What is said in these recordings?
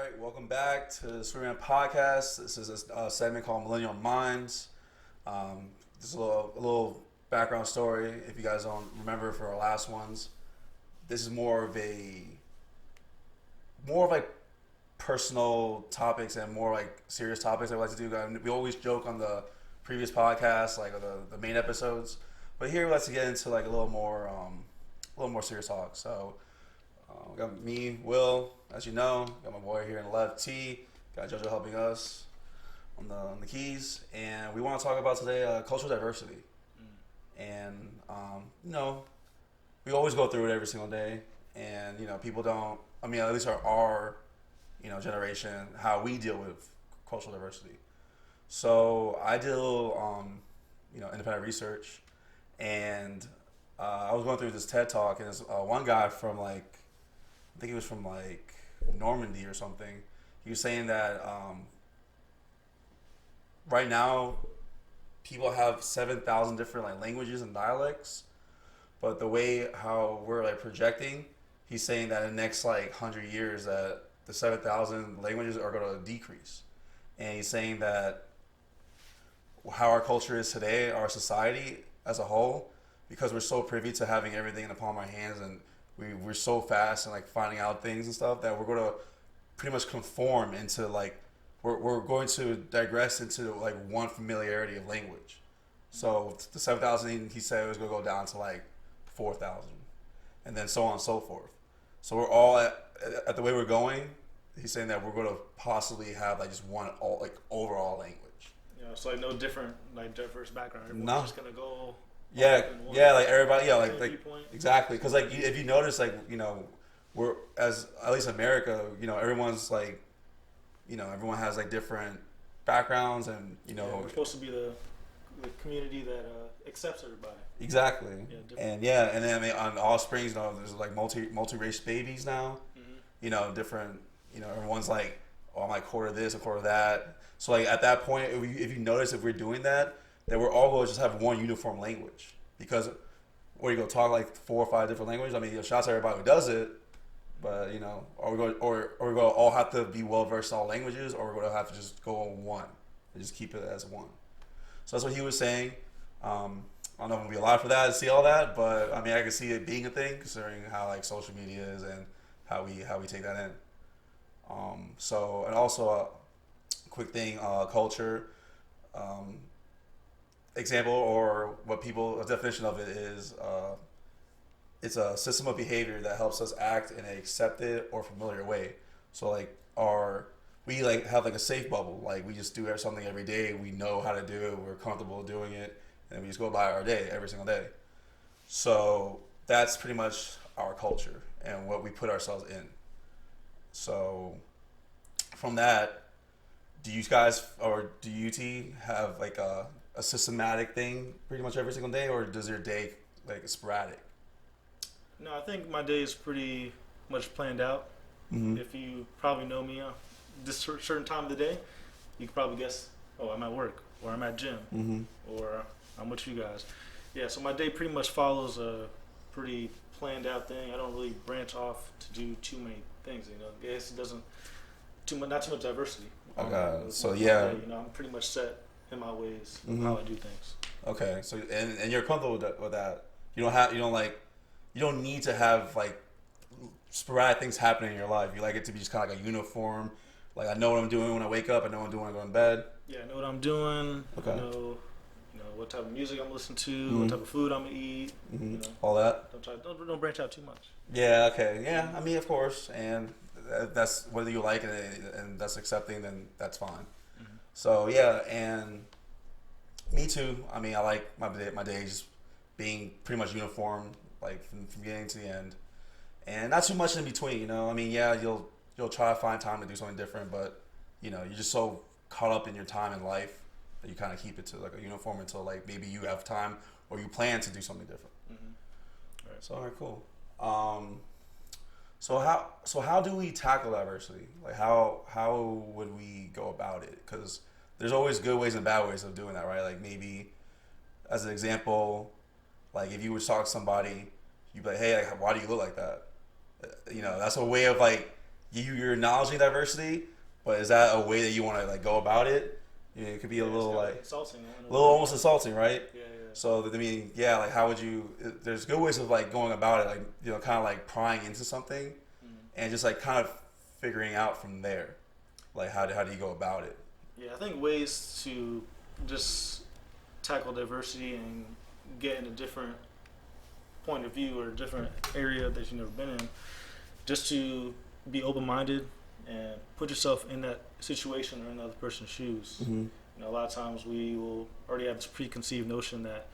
All right, welcome back to the Sweeterman podcast. This is a segment called Millennial Minds. Just a little background story. If you guys don't remember for our last ones, this is more of like personal topics and more like serious topics I like to do. We always joke on the previous podcasts, like the main episodes, but here we like to get into like a little more serious talk. So. We got me, Will, as you know. Got my boy here on the left, T. Got JoJo helping us on the keys, and we want to talk about today cultural diversity. And we always go through it every single day, and people don't. I mean, at least our generation, how we deal with cultural diversity. So I did a little independent research, and I was going through this TED talk, and there's one guy from I think he was from Normandy or something. He was saying that right now people have 7,000 different languages and dialects, but the way how we're projecting, he's saying that in the next 100 years that the 7,000 languages are going to decrease, and he's saying that how our culture is today, our society as a whole, because we're so privy to having everything in the palm of our hands and we're so fast and finding out things and stuff that we're going to pretty much conform into we're going to digress into one familiarity of language. So the 7,000 he said it was going to go down to 4,000, and then so on and so forth. So we're all at the way we're going. He's saying that we're going to possibly have just one overall language. Yeah, it's no different diverse background. Everyone's just gonna go. Everybody, exactly. Because if you notice, we're as at least America, everyone's everyone has different backgrounds, and we're supposed to be the community that accepts everybody. Exactly. And then on All Springs, there's multi-race babies now. Mm-hmm. Different. Everyone's oh, I'm quarter this, a quarter that. So at that point, if you notice, if we're doing that. That we're all going to just have one uniform language, because or you go talk 4 or 5 different languages. I mean, shouts to everybody who does it, but are we going to all have to be well versed in all languages, or we're going to have to just go on one and just keep it as one? So that's what he was saying. I don't know if I'm gonna be alive for that to see all that, but I mean, I can see it being a thing considering how social media is and how we take that in. So, and also a quick thing, culture. Example or a definition of it is it's a system of behavior that helps us act in an accepted or familiar way. So we have a safe bubble, we just do something every day, we know how to do it, we're comfortable doing it, and we just go by our day every single day. So that's pretty much our culture and what we put ourselves in. So from that, do you guys or do you T have a systematic thing pretty much every single day, or does your day sporadic? No, I think my day is pretty much planned out. Mm-hmm. If you probably know me, this certain time of the day, you can probably guess, oh, I'm at work, or I'm at gym, mm-hmm. or I'm with you guys. Yeah, so my day pretty much follows a pretty planned out thing. I don't really branch off to do too many things. I guess it doesn't not too much diversity. Okay, so yeah, day, I'm pretty much set in my ways, mm-hmm. how I do things. Okay, so and you're comfortable with that. You don't need to have sporadic things happening in your life. You like it to be just kind of a uniform. I know what I'm doing when I wake up. I know what I'm doing when I go in bed. Yeah, I know what I'm doing. Okay. I know, what type of music I'm listening to, mm-hmm. what type of food I'm gonna eat. Mm-hmm. All that. Don't branch out too much. Yeah. Okay. Yeah. I mean, of course, and that's whether you like it and that's accepting, then that's fine. Mm-hmm. So yeah, and me too. I mean, I like my day just being pretty much uniform, from beginning to the end, and not too much in between. I mean, yeah, you'll try to find time to do something different, but you're just so caught up in your time in life that you kind of keep it to a uniform until maybe you have time or you plan to do something different. Mm-hmm. All right. So all right, cool. So how do we tackle diversity? How would we go about it? Because there's always good ways and bad ways of doing that, right? Maybe as an example, if you were to talk to somebody, you'd be like, hey, why do you look like that? That's a way of you're acknowledging diversity, but is that a way that you want to like go about it? You know, it could be a little like insulting, a little almost insulting, right? Yeah. So I mean, yeah, like how would you? There's good ways of like going about it, like you know, kind of like prying into something, and just like kind of figuring out from there, like how do you go about it? Yeah, I think ways to just tackle diversity and get in a different point of view or a different area that you've never been in, just to be open-minded and put yourself in that situation or in another person's shoes. Mm-hmm. You know, a lot of times we will already have this preconceived notion that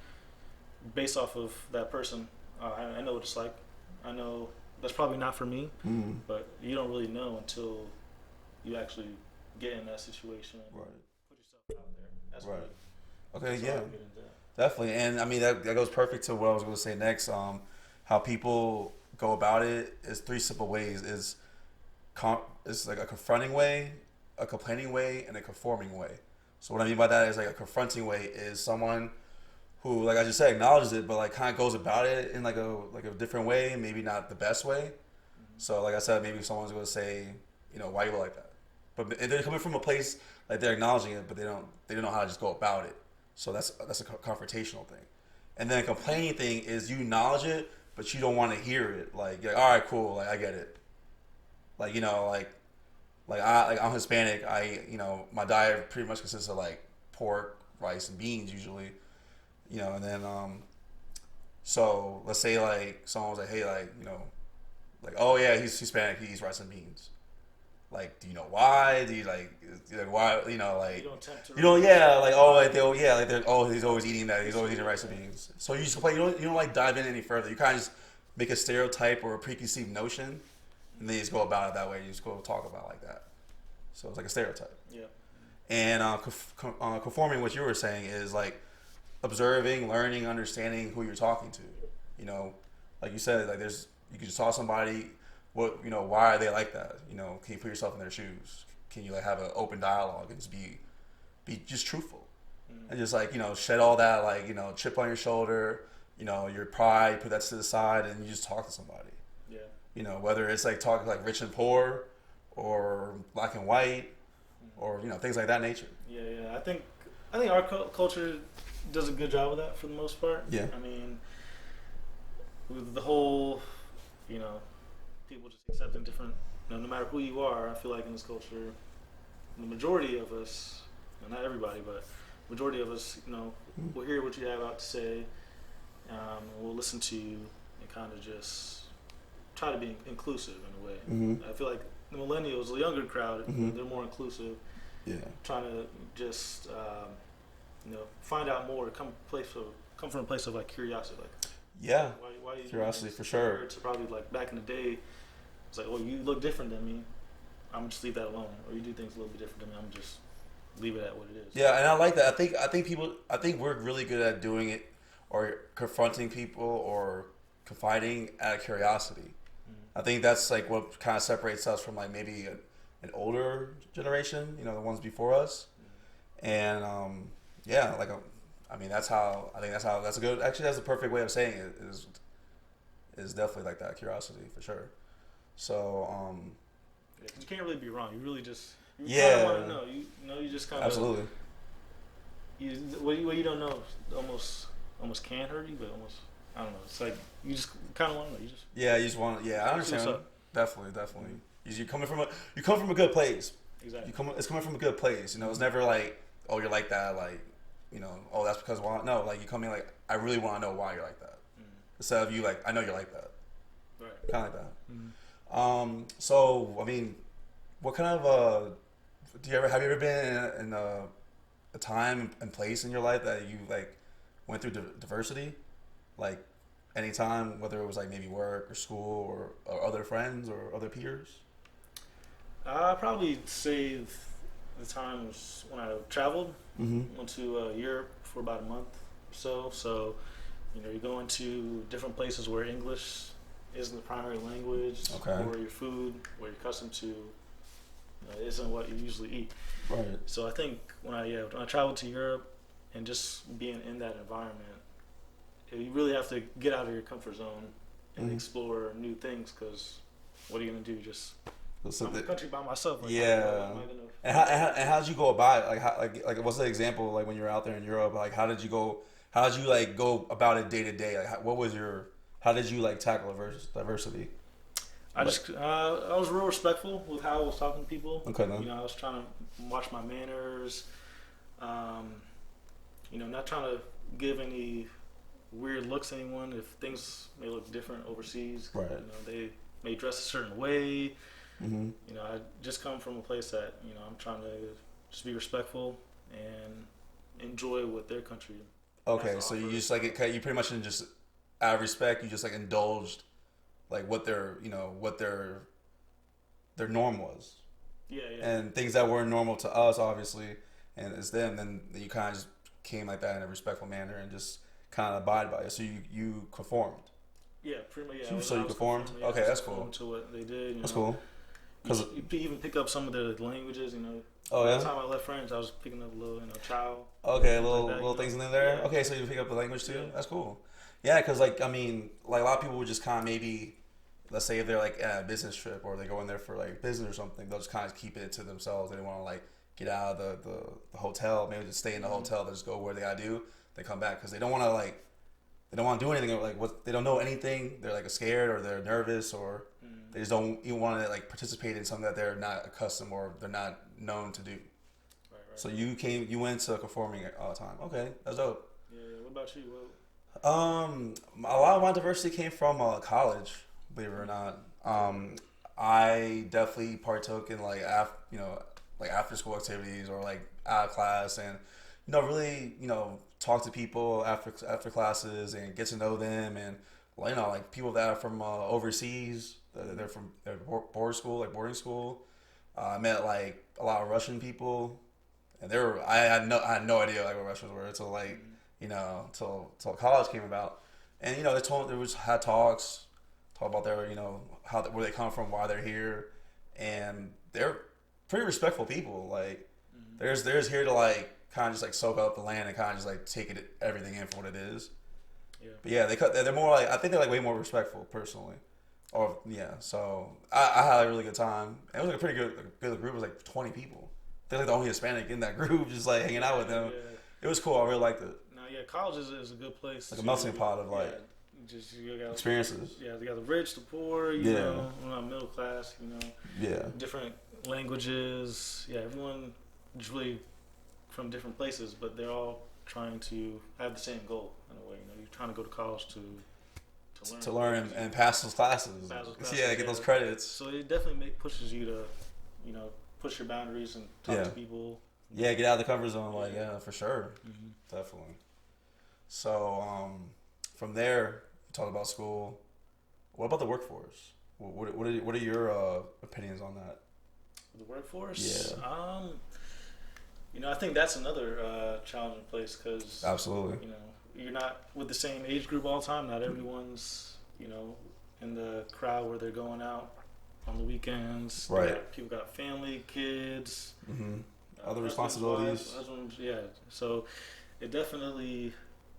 based off of that person, I know what it's like. I know that's probably not for me, but you don't really know until you actually get in that situation and put yourself out there. That's right. Really, okay, yeah. Definitely. And I mean, that goes perfect to what I was going to say next. How people go about it is 3 simple ways. It's like a confronting way, a complaining way, and a conforming way. So what I mean by that is like a confronting way is someone who, like I just said, acknowledges it, but like kind of goes about it in like a different way, maybe not the best way. So like I said, maybe someone's going to say, you know, why you look like that? But they're coming from a place like they're acknowledging it, but they don't know how to just go about it. So that's a confrontational thing. And then a complaining thing is you acknowledge it, but you don't want to hear it. Like you're like, all right, cool, like I get it. Like you know, I'm Hispanic. My diet pretty much consists of like pork, rice, and beans usually. You know, and then so let's say like someone was like, hey, like you know, like oh yeah, he's Hispanic, he eats rice and beans. Like, do you know why? Do you like why? You know, like yeah, like oh, like they're oh, he's always eating that. He's always eating rice and beans. So you just complain. You don't like dive in any further. You kind of just make a stereotype or a preconceived notion, and then you just go about it that way. You just go talk about it like that. So it's like a stereotype. Yeah. And conforming, what you were saying is like observing, learning, understanding who you're talking to. You know, like you said, like you can just talk to somebody. What you know? Why are they like that? You know, can you put yourself in their shoes? Can you like have an open dialogue and just be just truthful, and just like you know shed all that like you know chip on your shoulder, you know your pride, put that to the side, and you just talk to somebody. Yeah. You know whether it's like talking like rich and poor, or black and white, or you know things like that nature. Yeah. I think our culture does a good job of that for the most part. Yeah. I mean, with the whole, you know. People just accepting different, you know, no matter who you are. I feel like in this culture, the majority of us, not everybody, but majority of us, you know, will hear what you have out to say, and we'll listen to you and kind of just try to be inclusive in a way. I feel like the millennials, the younger crowd, they're more inclusive. Yeah. Trying to just, you know, find out more, come from a place of like curiosity, like. Yeah. Why curiosity for sure. To probably like back in the day, it's like, well, you look different than me. I'm gonna just leave that alone. Or you do things a little bit different than me. I'm just leave it at what it is. Yeah, and I like that. I think we're really good at doing it, or confronting people, or confiding out of curiosity. I think that's like what kind of separates us from like maybe an older generation. You know, the ones before us. And yeah, like I mean, that's a good. Actually, that's the perfect way of saying it. Is definitely like that curiosity for sure. So. Yeah, 'cause you can't really be wrong. You really just. You kind of want to know. You know. You just kind of. Absolutely. What you don't know almost can hurt you, but almost I don't know. It's like you just kind of want to know. You just. Yeah, you just want. Yeah, I understand. Definitely. You come from a good place. Exactly. It's coming from a good place. You know, it's never like, oh, you're like that, like. You know, oh, that's because why? No, like you come in like, I really want to know why you're like that. Instead of you like, I know you're like that. Right. Kind of like that. So I mean, what kind of have you ever been in a time and place in your life that you like went through diversity, like any time, whether it was like maybe work or school or other friends or other peers? I'd probably say the time was when I traveled. Went to Europe for about a month or so. So, you know, you're going to different places where English isn't the primary language, or your food, what you're accustomed to, isn't what you usually eat. Right. So I think when I traveled to Europe and just being in that environment, you really have to get out of your comfort zone and explore new things. Because what are you gonna do? Just So I'm in the country by myself. Like, yeah. And how did you go about it? Like what's the example like when you were out there in Europe? Like how did you go? How did you like go about it day to day? Like what was your? How did you like tackle diversity? I just I was real respectful with how I was talking to people. Okay, then. You know, I was trying to watch my manners. You know, not trying to give any weird looks to anyone if things may look different overseas. Right. You know, they may dress a certain way. Mm-hmm. You know, I just come from a place that, you know, I'm trying to just be respectful and enjoy what their country. Okay, so you just like you pretty much just out of respect, you just like indulged like what their their norm was. Yeah. And things that weren't normal to us, obviously, and it's them. Then you kind of just came like that in a respectful manner and just kind of abide by it. So you conformed. Yeah, pretty much. Yeah. So you conformed. Yeah, okay, that's cool. To what they did. That's know. cool. Cause you even pick up some of the languages. You know. Oh yeah. By the time I left France, I was picking up a little, child. Okay, little like that, little things in there. Yeah. Okay, so you pick up the language too. Yeah. That's cool. Yeah, because like I mean, like a lot of people would just kind of maybe, let's say if they're like at a business trip or they go in there for like business or something, they'll just kind of keep it to themselves. They don't want to like get out of the hotel, maybe just stay in the hotel. They just go where they gotta do. They come back because they don't want to like, they don't want to do anything like what they don't know anything. They're like scared or they're nervous or they just don't even want to like participate in something that they're not accustomed or they're not known to do. Right. So you went to conforming all the time. Okay, that's dope. Yeah. What about you? A lot of my diversity came from college, believe it or not. I definitely partook in like like after school activities or like out of class and really talk to people after classes and get to know them and like people that are from overseas. They're from boarding school. I met like a lot of Russian people, and I had no idea like what Russians were until like till college came about, and had talk about their where they come from, why they're here, and they're pretty respectful people. Like they're here to like kind of just like soak up the land and kind of just like take everything in for what it is. Yeah. But yeah, they're more like I think they're like way more respectful personally. Or yeah, so I had a really good time. It was like a pretty good group. It was like 20 people. They're like the only Hispanic in that group, just like hanging out with them. Yeah. It was cool. I really liked it. No, yeah, college is a good place. Like a melting pot of like you got experiences. Yeah, they got the rich, the poor. You know, middle class. Yeah. Different languages. Yeah, everyone is really from different places, but they're all trying to have the same goal in a way. You're trying to go to college to learn and pass those classes. Yeah, get those credits. So it definitely pushes you to, push your boundaries and talk to people. Yeah, get out of the comfort zone. Like, yeah, for sure. Mm-hmm. Definitely. So, from there, you talked about school. What about the workforce? What are your opinions on that? The workforce? Yeah. I think that's another challenging place because absolutely. You're not with the same age group all the time. Not everyone's, in the crowd where they're going out on the weekends. Right. People got family, kids. Mm-hmm. Other responsibilities. Husbands, yeah. So it definitely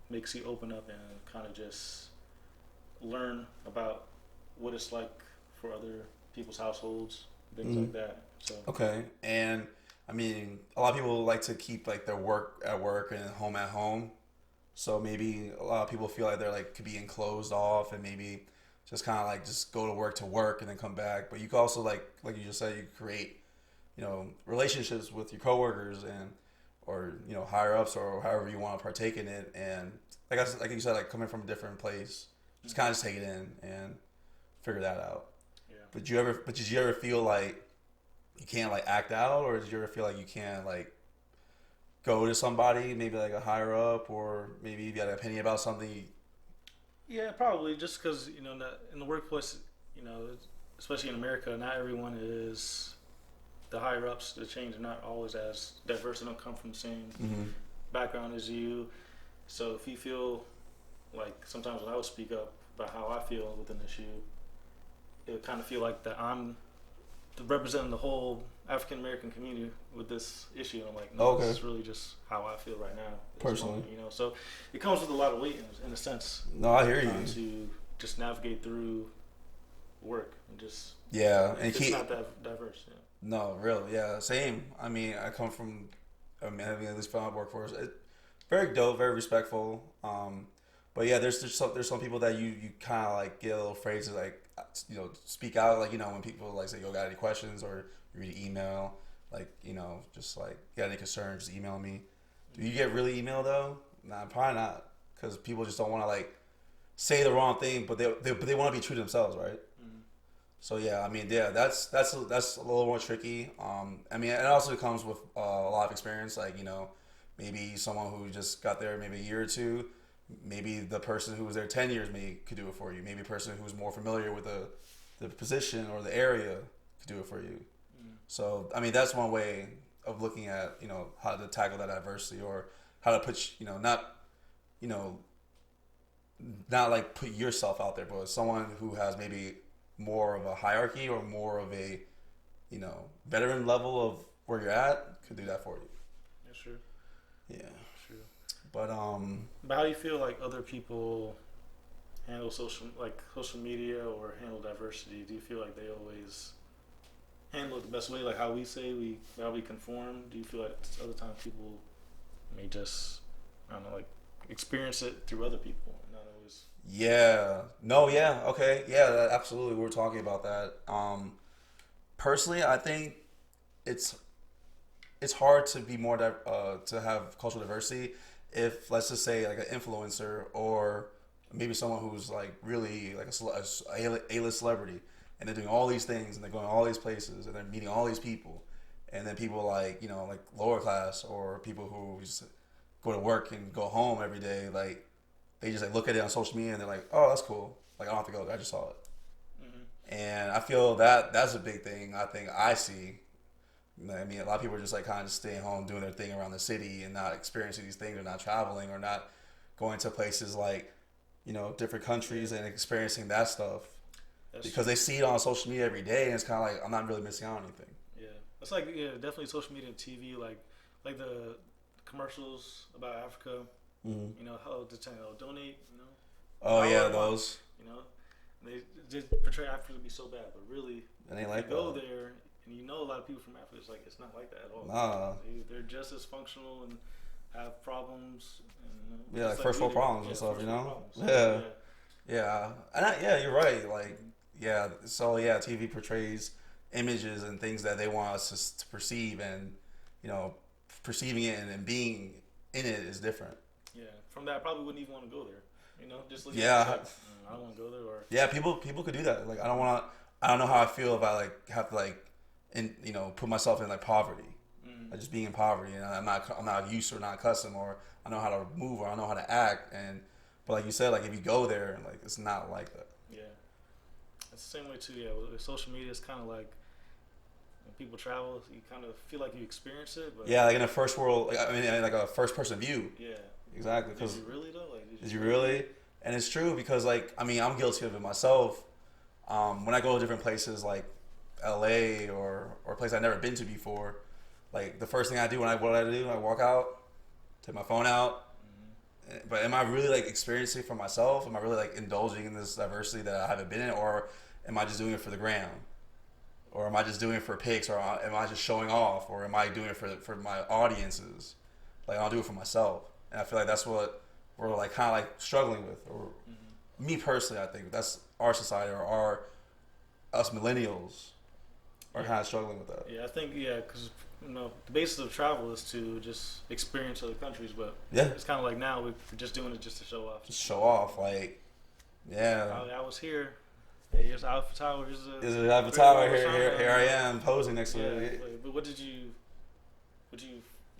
makes you open up and kind of just learn about what it's like for other people's households, things like that. So okay. And I mean, a lot of people like to keep like their work at work and home at home. So maybe a lot of people feel like they're like could be enclosed off and maybe just kind of like just go to work and then come back. But you can also like you just said, you create, relationships with your coworkers or higher ups or however you want to partake in it. And like you said, like coming from a different place, just kind of just take it in and figure that out. Yeah. But did you ever feel like you can't like act out, or did you ever feel like you can't like go to somebody, maybe like a higher up, or maybe you got an opinion about something? Yeah, probably just because in the workplace, especially in America, not everyone is the higher ups. The chains are not always as diverse. They don't come from the same background as you. So if you feel like sometimes when I would speak up about how I feel with an issue, it would kind of feel like that I'm representing the whole African American community with this issue. And I'm like, no, this is really just how I feel right now. Personally. So it comes with a lot of weight in a sense. No, I hear you. To just navigate through work and just and it's not that diverse. Yeah. No, really, yeah, same. I mean, I come from, I mean, at least from my workforce, very dope, very respectful. But yeah, there's some people that you kind of like get a little afraid to like speak out, like when people like say, yo, got any questions, or you read an email, like just like got any concerns, just email me. Do you get really email though? Nah, probably not, because people just don't want to like say the wrong thing, but they want to be true to themselves, right? So yeah, I mean, yeah, that's a little more tricky. I mean, it also comes with a lot of experience. Like maybe someone who just got there maybe a year or two, maybe the person who was there 10 years could do it for you. Maybe a person who's more familiar with the position or the area could do it for you. So I mean, that's one way of looking at how to tackle that adversity, or how to put you know not like put yourself out there, but someone who has maybe more of a hierarchy or more of a veteran level of where you're at could do that for you. Yeah, sure. Yeah, True. but how do you feel like other people handle social media or handle diversity? Do you feel like they always handle it the best way, like how we conform? Do you feel like other times people may just, I don't know, like experience it through other people, not always? yeah, no, yeah, okay, yeah, absolutely. We were talking about that. Personally, I think it's hard to be more to have cultural diversity if, let's just say, like an influencer or maybe someone who's like really like a A-list celebrity, and they're doing all these things and they're going all these places and they're meeting all these people, and then people like like lower class or people who just go to work and go home every day, like they just like look at it on social media and they're like, oh, that's cool, like I don't have to go there, I just saw it. And I feel that that's a big thing. I think I see. I mean, a lot of people are just like kind of just staying home, doing their thing around the city, and not experiencing these things, or not traveling, or not going to places like different countries and experiencing that stuff. That's because true. They see it on social media every day, and it's kind of like I'm not really missing out on anything. Yeah, it's like definitely social media and TV, like the commercials about Africa. Mm-hmm. How to donate. Oh yeah, those. They just portray Africa to be so bad, but really, it ain't like you go there and a lot of people from Africa. It's not like that at all. Nah. They're just as functional and have problems. And, like first world problems and stuff. So, yeah. And you're right. Like so TV portrays images and things that they want us to perceive, and perceiving it and being in it is different. Yeah, from that I probably wouldn't even want to go there. Just looking I don't want to go there. Or people could do that. Like I don't know how I feel if I like have to like put myself in like poverty, like just being in poverty, and I'm not used to or not accustomed, or I know how to move or I know how to act, but like you said, like if you go there, like it's not like that. Yeah, it's the same way too. Yeah, with social media, it's kind of like when people travel, you kind of feel like you experience it. But like in a first world, like a first person view. Yeah. Exactly. Did you really though? Did you really? And it's true, because like I'm guilty of it myself. When I go to different places like LA or a place I've never been to before, like the first thing I do I walk out, take my phone out. But am I really like experiencing it for myself? Am I really like indulging in this diversity that I haven't been in, or am I just doing it for the gram? Or am I just doing it for pics, or am I just showing off, or am I doing it for my audiences? Like I'll do it for myself. And I feel like that's what we're like kind of like struggling with, or me personally, I think that's our society, or us millennials are kind of struggling with that. Yeah, I think because the basis of travel is to just experience other countries, but it's kind of like now we're just doing it just to show off. Just show off, like I was here. Hey, here's the Eiffel Tower. Here's the Eiffel Tower. Here I am posing next to it. But what did you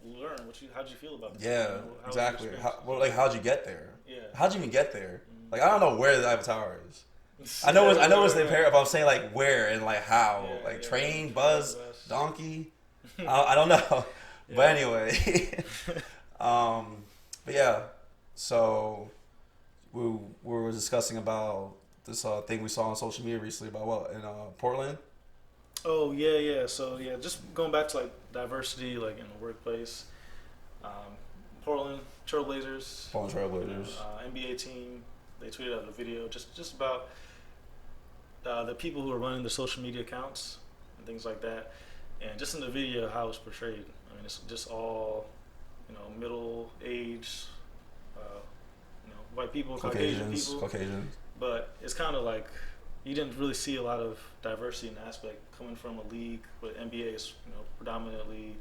learn? How'd you feel about this? Yeah, exactly. How'd you get there? Yeah. How'd you even get there? Like I don't know where the Eiffel Tower is. I know it's the pair, but I'm saying like where and like how, train, bus, donkey. I don't know, but anyway, but yeah. So we were discussing about this thing we saw on social media recently about what in Portland. Oh yeah. So just going back to like diversity, like in the workplace. Portland Trailblazers. NBA team. They tweeted out a video just about the people who are running the social media accounts and things like that, and just in the video how it's portrayed. I mean, it's just all middle age, white people, Caucasian people, Caucasians. but it's kind of like you didn't really see a lot of diversity in the aspect coming from a league, but NBA is predominantly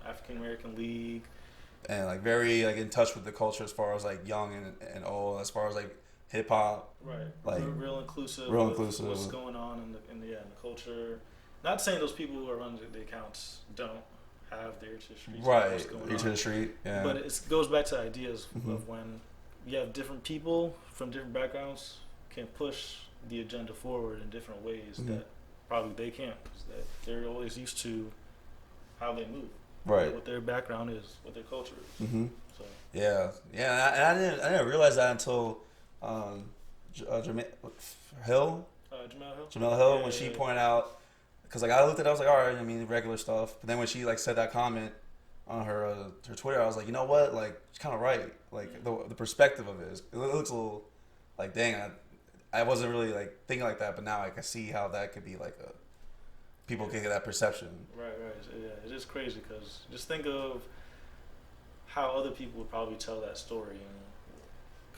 African American league, and like very like in touch with the culture as far as like young and old, as far as like hip hop, right? Like real inclusive. Real inclusive. What's going on in the culture. Not saying those people who are running the accounts don't have their ear to the street. Right, ear to the street. Yeah. But it goes back to ideas of when you have different people from different backgrounds can push the agenda forward in different ways that probably they can't, because they're always used to how they move. Right. What their background is, what their culture is. So. Yeah, and I didn't realize that until Jamel Hill. Jamel Hill, when she pointed out, because like I looked at it, I was like, all right, I mean regular stuff. But then when she like said that comment on her Twitter, I was like, you know what, like she's kind of right. Like the perspective of it looks a little like, dang, I wasn't really like thinking like that, but now I can see how that could be like people can get that perception. Right. Yeah, it is crazy because just think of how other people would probably tell that story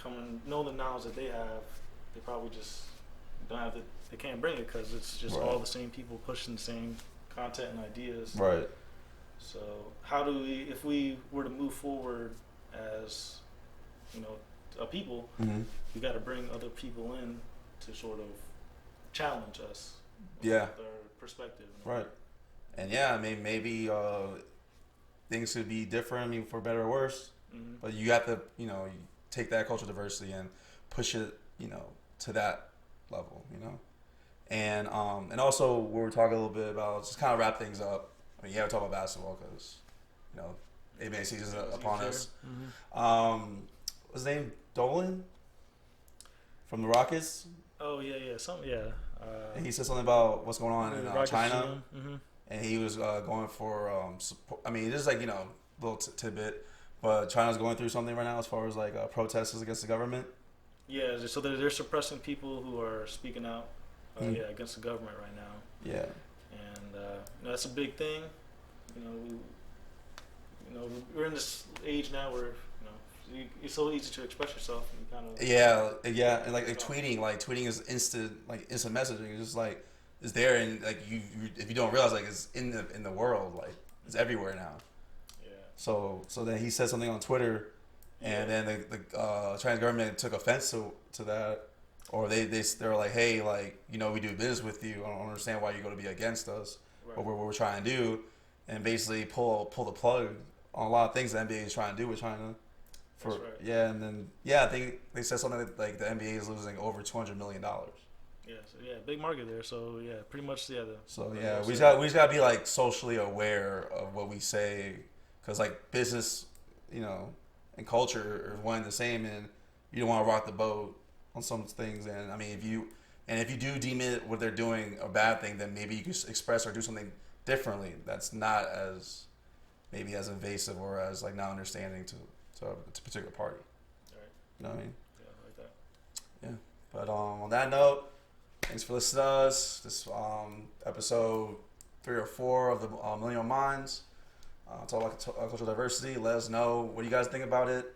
and know the knowledge that they have. They probably just don't have they can't bring it because it's just all the same people pushing the same content and ideas. Right. So how do we, if we were to move forward as a people, we got to bring other people in to sort of challenge us. With their perspective. Right. And yeah, I mean maybe things could be different, I mean for better or worse. But you have to you take that cultural diversity and push it to that level, and also we were talking a little bit about, just kind of wrap things up. I mean, we talk about basketball because NBA season's upon us. What's his name? Dolan from the Rockets. Oh yeah, And he said something about what's going on in China, and he was going for support. I mean, just like little tidbit, but China's going through something right now as far as like protests against the government. Yeah, so they're suppressing people who are speaking out, against the government right now. Yeah, and that's a big thing. We're in this age now where it's so easy to express yourself. And and like tweeting is instant messaging. It's just like it's there, and like you if you don't realize, like it's in the world, like it's everywhere now. Yeah. So then he said something on Twitter. And then the Chinese government took offense to that, or they're like, hey, like we do business with you. I don't understand why you're going to be against us, what we're trying to do, and basically pull the plug on a lot of things the NBA is trying to do with China. And then I think they said something like the NBA is losing over $200 million. Big market there. So pretty much we just got to be like socially aware of what we say, because like business, and culture are one and the same, and you don't want to rock the boat on some things. And I mean, if you do deem it what they're doing a bad thing, then maybe you can express or do something differently that's not as maybe as invasive or as like not understanding to a particular party. Right. You know what I mean? Yeah, I like that. Yeah. But on that note, thanks for listening to us. This episode 3 or 4 of the Millennial Minds. Talk about cultural diversity. Let us know what you guys think about it.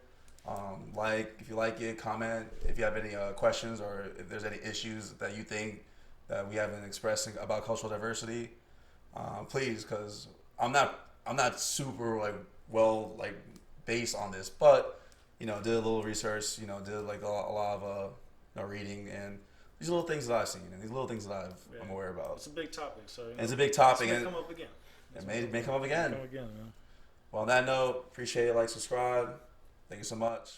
If you like it, comment. If you have any questions or if there's any issues that you think that we haven't expressed about cultural diversity, please, because I'm not super based on this, but did a little research. Did like a lot of reading, and these little things that I've seen and these little things that I'm aware about. It's a big topic, so it's a big topic, and come up again. It may come up again. Man. Well, on that note, appreciate it. Like, subscribe. Thank you so much.